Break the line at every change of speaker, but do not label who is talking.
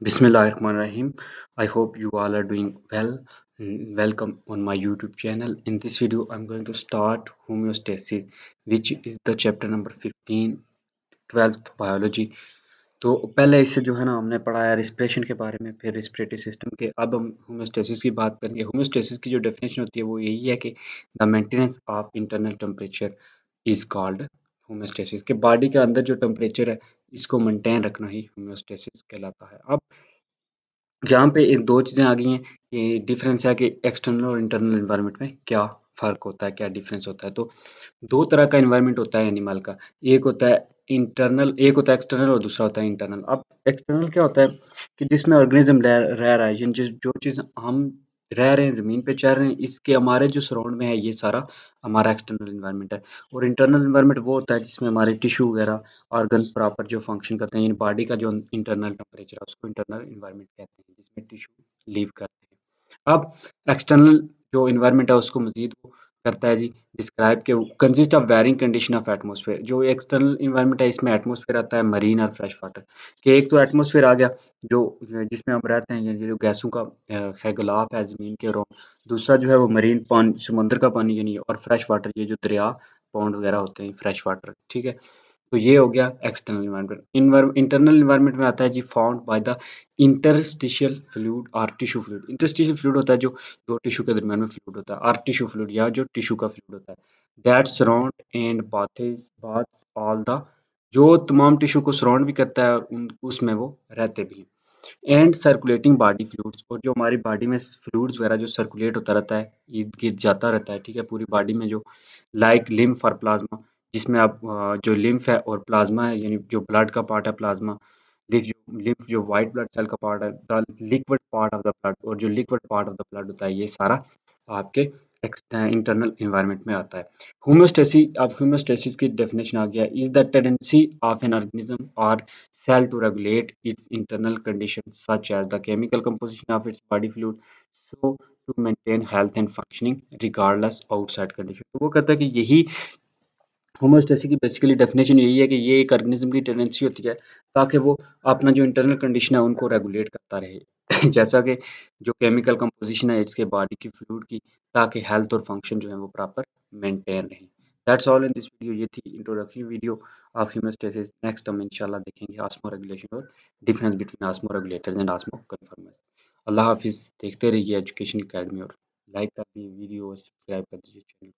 Bismillahirrahmanirrahim. I hope you all are doing well. Welcome on my YouTube channel. In this video, I'm going to start homeostasis, which is the chapter number 15, 12th biology. तो पहले इससे जो है ना हमने पढ़ा है respiration के बारे में, फिर रिस्पिरेटरी सिस्टम के। अब हम होम्योस्टेसिस की बात करेंगे। होम्योस्टेसिस की जो डेफिनेशन होती है वो यही है कि the maintenance of internal temperature is called homeostasis. के बॉडी के अंदर जो टेम्परेचर है इसको मेंटेन रखना ही होम्योस्टेसिस कहलाता है। अब जहाँ पे इन दो चीज़ें आ गई हैं, ये डिफरेंस है कि एक्सटर्नल और इंटरनल एनवायरनमेंट में क्या फ़र्क होता है, क्या डिफरेंस होता है। तो दो तरह का एनवायरनमेंट होता है एनिमल का। एक होता है एक होता है एक्सटर्नल और दूसरा होता है इंटरनल। अब एक्सटर्नल क्या होता है कि जिसमें ऑर्गेनिज्म रह रहा है, जो चीज़ हम रह रहे हैं, ज़मीन पे चल रहे हैं, इसके हमारे जो सराउंड में है ये सारा हमारा एक्सटर्नल एनवायरनमेंट है। और इंटरनल एनवायरनमेंट वो होता है जिसमें हमारे टिश्यू वगैरह ऑर्गन्स प्रॉपर जो फंक्शन करते हैं, यानी बॉडी का जो इंटरनल टेम्परेचर है उसको इंटरनल एनवायरनमेंट कहते हैं, जिसमें टिश्यू लीव करते हैं। अब एक्सटर्नल जो एनवायरनमेंट है उसको मजीद वो करता है जी डिस्क्राइब के consist of varying condition of atmosphere. जो एक्सटर्नल एनवायरनमेंट है इसमें एटमॉस्फेयर आता है, मरीन और फ्रेश वाटर के। एक तो एटमॉस्फेयर आ गया जो जिसमें हम रहते हैं, यानी जो गैसों का है गिलाफ है ज़मीन के अराउंड। दूसरा जो है वो मरीन पानी, समुद्र का पानी यानी, और फ्रेश वाटर ये जो दरिया पॉन्ड वगैरह होते हैं, फ्रेश वाटर। ठीक है, तो ये हो गया एक्सटर्नल एनवायरनमेंट। इंटरनल एनवायरनमेंट में आता है जी found by the interstitial fluid और टिश्यू फ्लूइड। इंटरस्टिशियल फ्लूइड होता है जो दो टिश्यू के दरमियान में फ्लूइड होता है, और टिश्यू फ्लूइड या जो टिश्यू का फ्लूइड होता है that surround and baths all the, जो तमाम टिश्यू को सराउंड भी करता है और उसमें वो रहते भी हैं। एंड सर्कुलेटिंग बॉडी फ्लूइड्स, और जो हमारी बॉडी में फ्लूइड्स वगैरह जो सर्कुलेट होता रहता है, इर्द गिर्द जाता रहता है। ठीक है, पूरी बॉडी में जो लाइक लिम्फ और प्लाज्मा, जिसमें आप जो लिम्फ है और प्लाज्मा है, यानी जो ब्लड का पार्ट है प्लाज्मा, लिम्फ जो वाइट ब्लड सेल का पार्ट है, the liquid part of the blood, और जो liquid part of the blood होता है, ये सारा आपके इंटरनल एनवायरनमेंट में आता है। होम्योस्टेसिस, अब होम्योस्टेसिस की डेफिनेशन आ गया, is the tendency of an organism और cell to regulate its internal conditions such as the chemical composition of its body fluid so to maintain health and functioning regardless outside condition। तो वो कहता है कि यही homeostasis की basically definition यही है कि ये एक ऑर्गेनिज्म की टेंडेंसी होती है ताकि वो अपना जो इंटरनल कंडीशन है उनको रेगुलेट करता रहे जैसा कि जो केमिकल कंपोजिशन है इसके बॉडी की फ्लूइड की, ताकि हेल्थ और फंक्शन जो है वो प्रॉपर मेंटेन रहे। That's all in this video. ये थी introductory video of homeostasis. Next हम इंशाल्लाह देखेंगे ऑस्मो रेगुलेशन और difference between osmoregulators and osmoconformers. अल्लाह हाफिज़। देखते रहिए एजुकेशन अकेडमी और लाइक कर दीजिए वीडियो, सब्सक्राइब कर दीजिए चैनल।